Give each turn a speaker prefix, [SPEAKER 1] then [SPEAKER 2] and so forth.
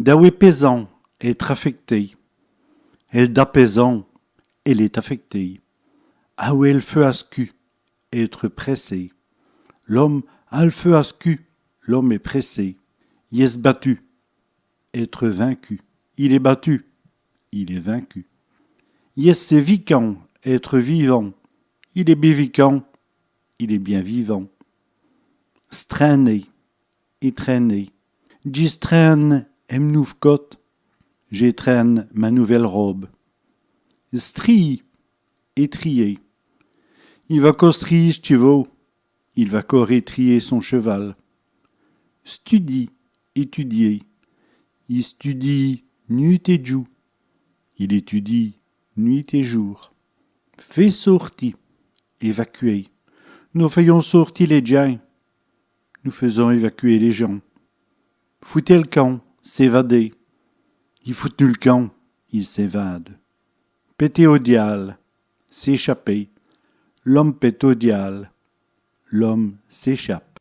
[SPEAKER 1] Daoué pesant, être affecté. Elle d'apaisant, elle est affectée. Ah où est le feu ascu, être pressé. L'homme a le feu ascu, l'homme est pressé. Yes battu, être vaincu. Il est battu, il est vaincu. Yes c'est vicant, être vivant. Il est bévicant, il est bien vivant. Strainer, étraîner. J'traîne m'nouvcote, j'étraîne ma nouvelle robe. Strie, étrier. Il va costrier chevaux, il va étrier son cheval. Studie, étudier. Il studie nuit et jour. Il étudie nuit et jour. Fait sortir, évacuer. Nous faisons sortir les gens. Nous faisons évacuer les gens. Foutez le camp, s'évader. Il fout le camp, il s'évade. Péter au dial, s'échapper. L'homme pète au dial. L'homme s'échappe.